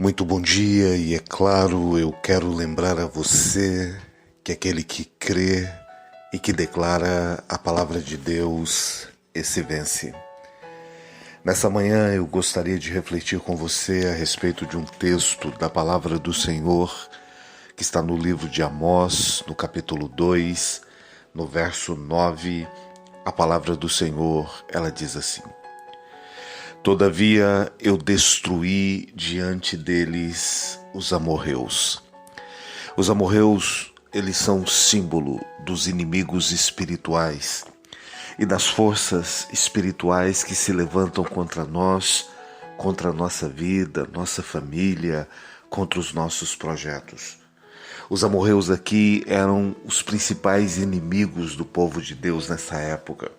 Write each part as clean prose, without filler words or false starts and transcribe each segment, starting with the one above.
Muito bom dia e é claro, eu quero lembrar a você que aquele que crê e que declara a palavra de Deus, esse vence. Nessa manhã eu gostaria de refletir com você a respeito de um texto da palavra do Senhor que está no livro de Amós, no capítulo 2, no verso 9, a palavra do Senhor, ela diz assim: Todavia eu destruí diante deles os amorreus. Os amorreus, eles são símbolo dos inimigos espirituais e das forças espirituais que se levantam contra nós, contra a nossa vida, nossa família, contra os nossos projetos. Os amorreus aqui eram os principais inimigos do povo de Deus nessa época.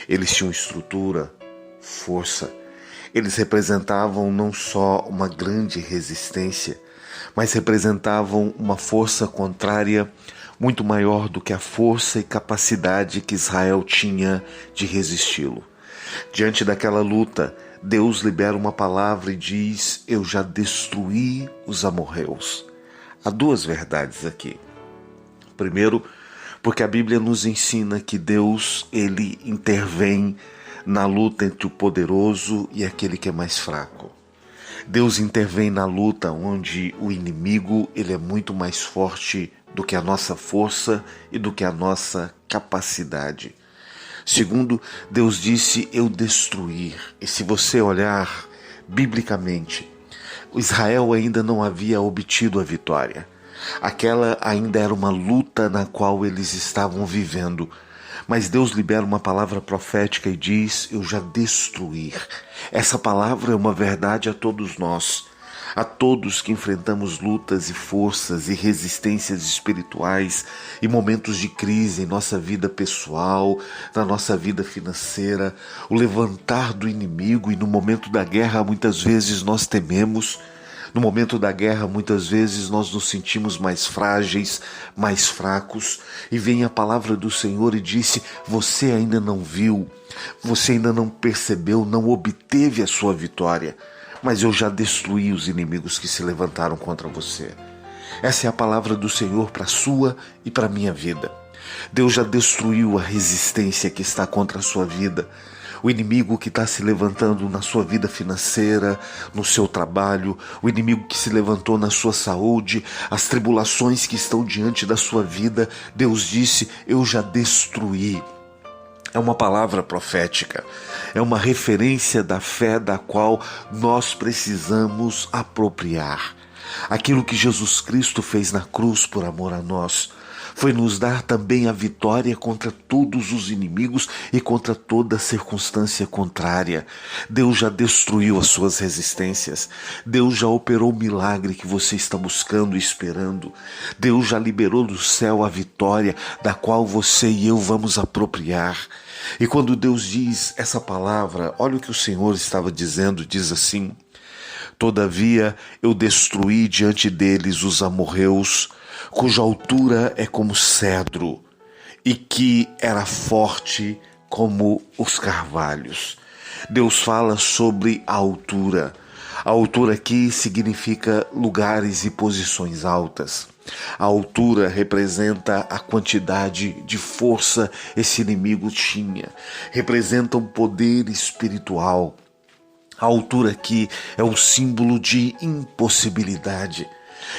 Eles tinham estrutura, força. Eles representavam não só uma grande resistência, mas representavam uma força contrária muito maior do que a força e capacidade que Israel tinha de resisti-lo. Diante daquela luta, Deus libera uma palavra e diz: eu já destruí os amorreus. Há duas verdades aqui. Primeiro, porque a Bíblia nos ensina que Deus, ele intervém na luta entre o poderoso e aquele que é mais fraco. Deus intervém na luta onde o inimigo ele é muito mais forte do que a nossa força e do que a nossa capacidade. Segundo, Deus disse: eu destruir. E se você olhar biblicamente, Israel ainda não havia obtido a vitória. Aquela ainda era uma luta na qual eles estavam vivendo. Mas Deus libera uma palavra profética e diz: eu já destruí. Essa palavra é uma verdade a todos nós, a todos que enfrentamos lutas e forças e resistências espirituais e momentos de crise em nossa vida pessoal, na nossa vida financeira, o levantar do inimigo. E no momento da guerra muitas vezes nós tememos. No momento da guerra, muitas vezes nós nos sentimos mais frágeis, mais fracos, e vem a palavra do Senhor e disse: você ainda não viu, você ainda não percebeu, não obteve a sua vitória, mas eu já destruí os inimigos que se levantaram contra você. Essa é a palavra do Senhor para a sua e para a minha vida. Deus já destruiu a resistência que está contra a sua vida. O inimigo que está se levantando na sua vida financeira, no seu trabalho, o inimigo que se levantou na sua saúde, as tribulações que estão diante da sua vida, Deus disse: eu já destruí. É uma palavra profética, é uma referência da fé da qual nós precisamos apropriar. Aquilo que Jesus Cristo fez na cruz por amor a nós foi nos dar também a vitória contra todos os inimigos e contra toda circunstância contrária. Deus já destruiu as suas resistências. Deus já operou o milagre que você está buscando e esperando. Deus já liberou do céu a vitória da qual você e eu vamos apropriar. E quando Deus diz essa palavra, olha o que o Senhor estava dizendo, diz assim: todavia eu destruí diante deles os amorreus, cuja altura é como cedro, e que era forte como os carvalhos. Deus fala sobre a altura. A altura aqui significa lugares e posições altas. A altura representa a quantidade de força esse inimigo tinha. Representa um poder espiritual. A altura aqui é um símbolo de impossibilidade.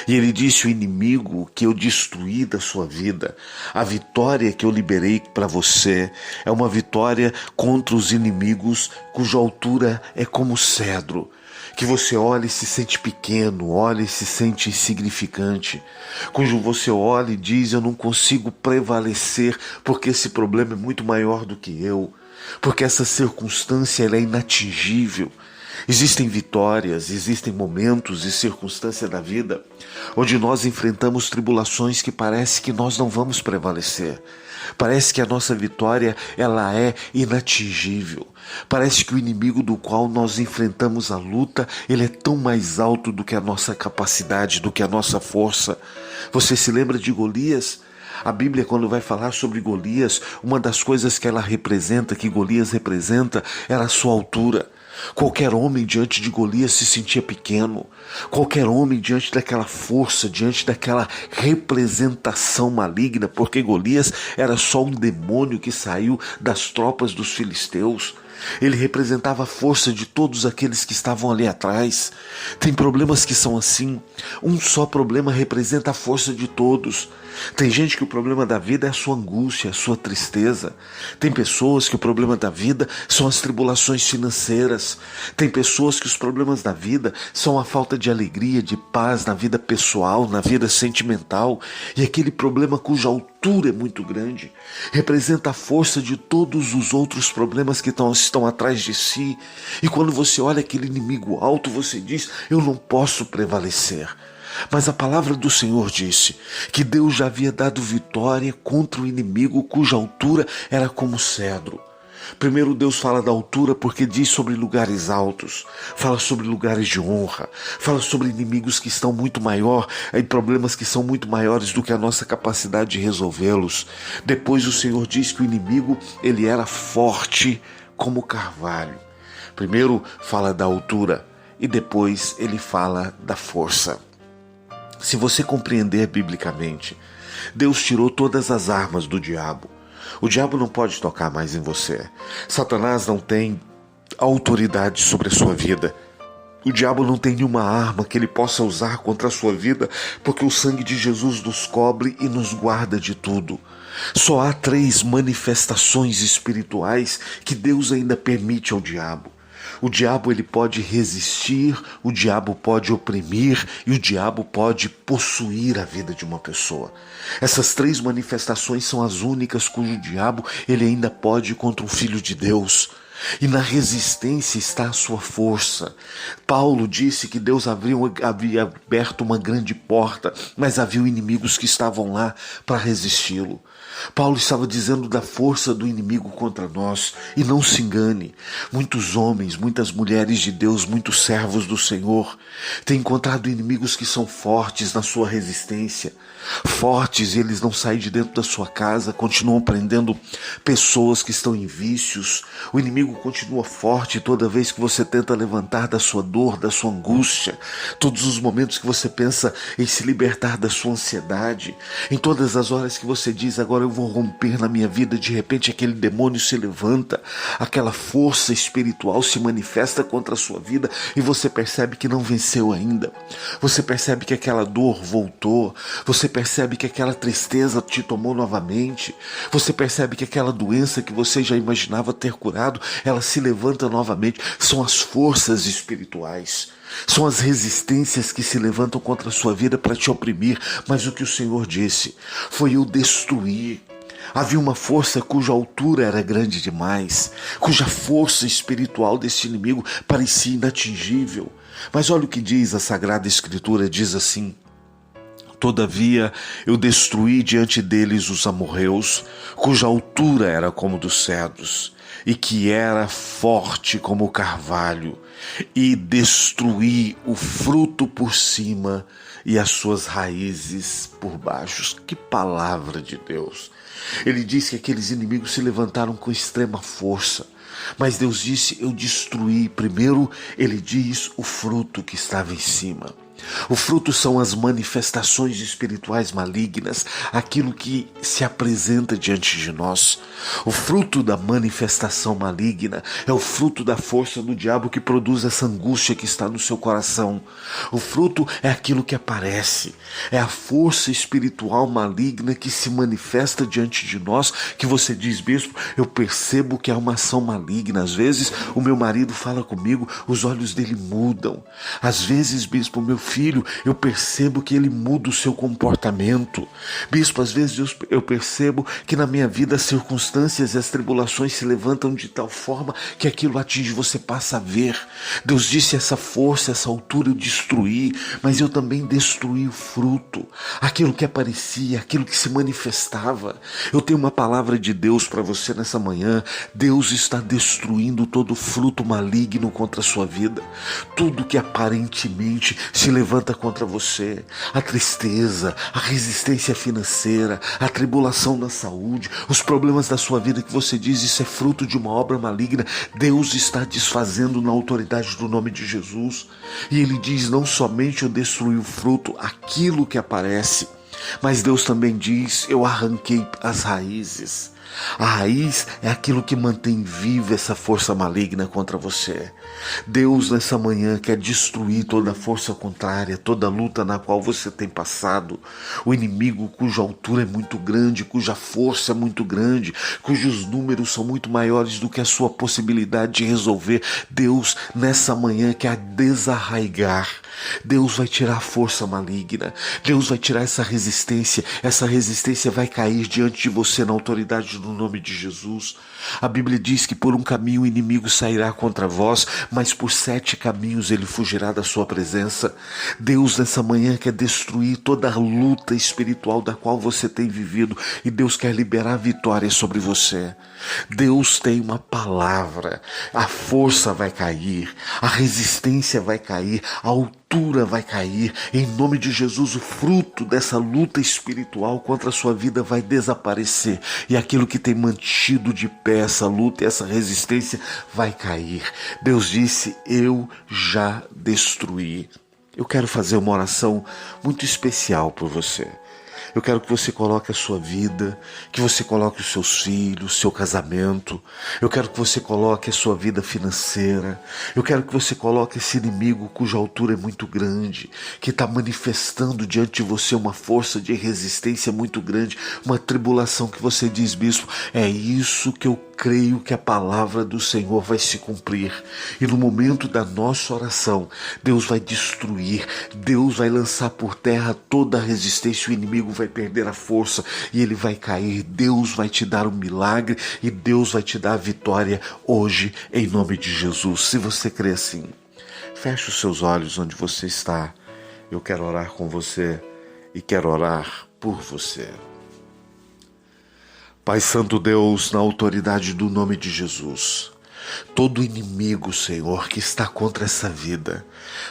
E ele disse: o inimigo que eu destruí da sua vida, a vitória que eu liberei para você, é uma vitória contra os inimigos cuja altura é como cedro. Que você olha e se sente pequeno, olha e se sente insignificante. Cujo você olha e diz: eu não consigo prevalecer porque esse problema é muito maior do que eu. Porque essa circunstância ela é inatingível. Existem vitórias, existem momentos e circunstâncias da vida onde nós enfrentamos tribulações que parece que nós não vamos prevalecer. Parece que a nossa vitória ela é inatingível. Parece que o inimigo do qual nós enfrentamos a luta, ele é tão mais alto do que a nossa capacidade, do que a nossa força. Você se lembra de Golias? A Bíblia, quando vai falar sobre Golias, uma das coisas que ela representa, que Golias representa, era a sua altura. Qualquer homem diante de Golias se sentia pequeno. Qualquer homem diante daquela força, diante daquela representação maligna, porque Golias era só um demônio que saiu das tropas dos filisteus. Ele representava a força de todos aqueles que estavam ali atrás. Tem problemas que são assim. Um só problema representa a força de todos. Tem gente que o problema da vida é a sua angústia, a sua tristeza. Tem pessoas que o problema da vida são as tribulações financeiras. Tem pessoas que os problemas da vida são a falta de alegria, de paz na vida pessoal, na vida sentimental. E aquele problema cuja altura é muito grande representa a força de todos os outros problemas que estão atrás de si. E quando você olha aquele inimigo alto, você diz: eu não posso prevalecer. Mas a palavra do Senhor disse que Deus já havia dado vitória contra o inimigo cuja altura era como cedro. Primeiro Deus fala da altura porque diz sobre lugares altos, fala sobre lugares de honra, fala sobre inimigos que estão muito maior, e problemas que são muito maiores do que a nossa capacidade de resolvê-los. Depois o Senhor diz que o inimigo ele era forte como carvalho. Primeiro fala da altura e depois ele fala da força. Se você compreender biblicamente, Deus tirou todas as armas do diabo. O diabo não pode tocar mais em você. Satanás não tem autoridade sobre a sua vida. O diabo não tem nenhuma arma que ele possa usar contra a sua vida, porque o sangue de Jesus nos cobre e nos guarda de tudo. Só há 3 manifestações espirituais que Deus ainda permite ao diabo. O diabo ele pode resistir, o diabo pode oprimir e o diabo pode possuir a vida de uma pessoa. Essas 3 manifestações são as únicas cujo diabo ele ainda pode contra um filho de Deus. E na resistência está a sua força. Paulo disse que Deus havia aberto uma grande porta, mas havia inimigos que estavam lá para resisti-lo. Paulo estava dizendo da força do inimigo contra nós. E não se engane, muitos homens, muitas mulheres de Deus, muitos servos do Senhor têm encontrado inimigos que são fortes na sua resistência. Fortes, e eles não saem de dentro da sua casa, continuam prendendo pessoas que estão em vícios. O inimigo continua forte toda vez que você tenta levantar da sua dor, da sua angústia, todos os momentos que você pensa em se libertar da sua ansiedade, em todas as horas que você diz: agora eu vou romper na minha vida, de repente aquele demônio se levanta, aquela força espiritual se manifesta contra a sua vida e você percebe que não venceu ainda. Você percebe que aquela dor voltou, você percebe que aquela tristeza te tomou novamente, você percebe que aquela doença que você já imaginava ter curado, ela se levanta novamente. São as forças espirituais, são as resistências que se levantam contra a sua vida para te oprimir. Mas o que o Senhor disse foi: eu destruí. Havia uma força cuja altura era grande demais, cuja força espiritual desse inimigo parecia inatingível. Mas olha o que diz a Sagrada Escritura, diz assim: todavia eu destruí diante deles os amorreus, cuja altura era como dos cedros, e que era forte como o carvalho, e destruí o fruto por cima e as suas raízes por baixo. Que palavra de Deus! Ele diz que aqueles inimigos se levantaram com extrema força, mas Deus disse: eu destruí. Primeiro ele diz o fruto que estava em cima. O fruto são as manifestações espirituais malignas, aquilo que se apresenta diante de nós. O fruto da manifestação maligna é o fruto da força do diabo que produz essa angústia que está no seu coração. O fruto é aquilo que aparece, é a força espiritual maligna que se manifesta diante de nós, que você diz: bispo, eu percebo que é uma ação maligna. Às vezes o meu marido fala comigo, os olhos dele mudam. Às vezes, bispo, meu filho, eu percebo que ele muda o seu comportamento. Bispo, às vezes eu percebo que na minha vida as circunstâncias e as tribulações se levantam de tal forma que aquilo atinge, você passa a ver. Deus disse: essa força, essa altura eu destruí, mas eu também destruí o fruto, aquilo que aparecia, aquilo que se manifestava. Eu tenho uma palavra de Deus para você nessa manhã. Deus está destruindo todo fruto maligno contra a sua vida. Tudo que aparentemente se levanta contra você, a tristeza, a resistência financeira, a tribulação na saúde, os problemas da sua vida que você diz isso é fruto de uma obra maligna, Deus está desfazendo na autoridade do nome de Jesus. E Ele diz, não somente eu destruí o fruto, aquilo que aparece, mas Deus também diz, eu arranquei as raízes. A raiz é aquilo que mantém viva essa força maligna contra você. Deus nessa manhã quer destruir toda a força contrária, toda a luta na qual você tem passado. O inimigo cuja altura é muito grande, cuja força é muito grande, cujos números são muito maiores do que a sua possibilidade de resolver. Deus nessa manhã quer desarraigar. Deus vai tirar a força maligna, Deus vai tirar essa resistência vai cair diante de você na autoridade do nome de Jesus. A Bíblia diz que por um caminho o inimigo sairá contra vós, mas por 7 caminhos ele fugirá da sua presença. Deus nessa manhã quer destruir toda a luta espiritual da qual você tem vivido e Deus quer liberar a vitória sobre você. Deus tem uma palavra, a força vai cair, a resistência vai cair, a altura vai cair, em nome de Jesus o fruto dessa luta espiritual contra a sua vida vai desaparecer e aquilo que tem mantido de pé essa luta e essa resistência vai cair. Deus disse, eu já destruí. Eu quero fazer uma oração muito especial por você. Eu quero que você coloque a sua vida, que você coloque os seus filhos, seu casamento. Eu quero que você coloque a sua vida financeira. Eu quero que você coloque esse inimigo cuja altura é muito grande, que está manifestando diante de você uma força de resistência muito grande, uma tribulação que você diz, bispo, é isso que eu creio que a palavra do Senhor vai se cumprir. E no momento da nossa oração, Deus vai destruir, Deus vai lançar por terra toda a resistência, o inimigo vai perder a força e ele vai cair. Deus vai te dar um milagre e Deus vai te dar a vitória hoje, em nome de Jesus. Se você crê assim, feche os seus olhos onde você está. Eu quero orar com você e quero orar por você. Pai Santo Deus, na autoridade do nome de Jesus, todo inimigo, Senhor, que está contra essa vida,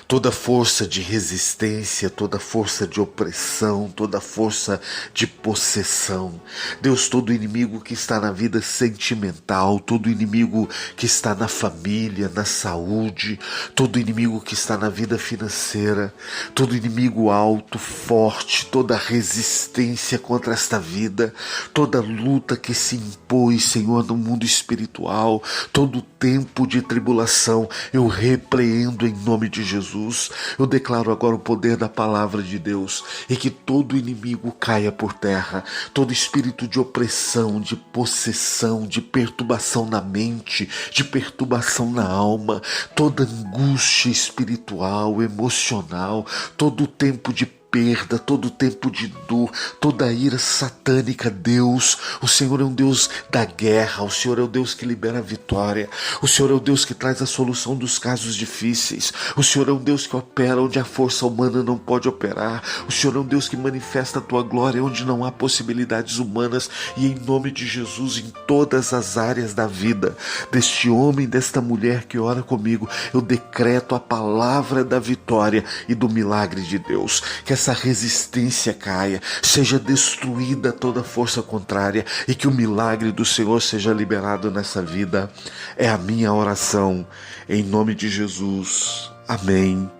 toda força de resistência, toda força de opressão, toda força de possessão, Deus, todo inimigo que está na vida sentimental, todo inimigo que está na família, na saúde, todo inimigo que está na vida financeira, todo inimigo alto, forte, toda resistência contra esta vida, toda luta que se impôs, Senhor, no mundo espiritual, todo tempo de tribulação, eu repreendo em nome de Jesus. Eu declaro agora o poder da palavra de Deus e que todo inimigo caia por terra, todo espírito de opressão, de possessão, de perturbação na mente, de perturbação na alma, toda angústia espiritual, emocional, todo tempo de perda, todo tempo de dor, toda ira satânica, Deus, o Senhor é um Deus da guerra, o Senhor é o Deus que libera a vitória, o Senhor é o Deus que traz a solução dos casos difíceis, o Senhor é um Deus que opera onde a força humana não pode operar, o Senhor é um Deus que manifesta a tua glória onde não há possibilidades humanas e em nome de Jesus, em todas as áreas da vida deste homem, desta mulher que ora comigo, eu decreto a palavra da vitória e do milagre de Deus, que essa resistência caia, seja destruída toda força contrária e que o milagre do Senhor seja liberado nessa vida. É a minha oração, em nome de Jesus. Amém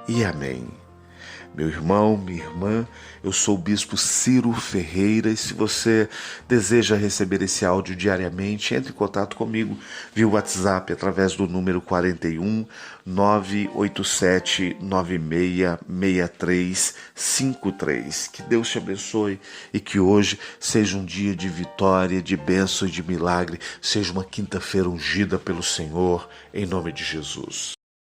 e amém. Meu irmão, minha irmã, eu sou o Bispo Ciro Ferreira e se você deseja receber esse áudio diariamente, entre em contato comigo via WhatsApp através do número 41 987 966353. Que Deus te abençoe e que hoje seja um dia de vitória, de bênção e de milagre, seja uma quinta-feira ungida pelo Senhor, em nome de Jesus.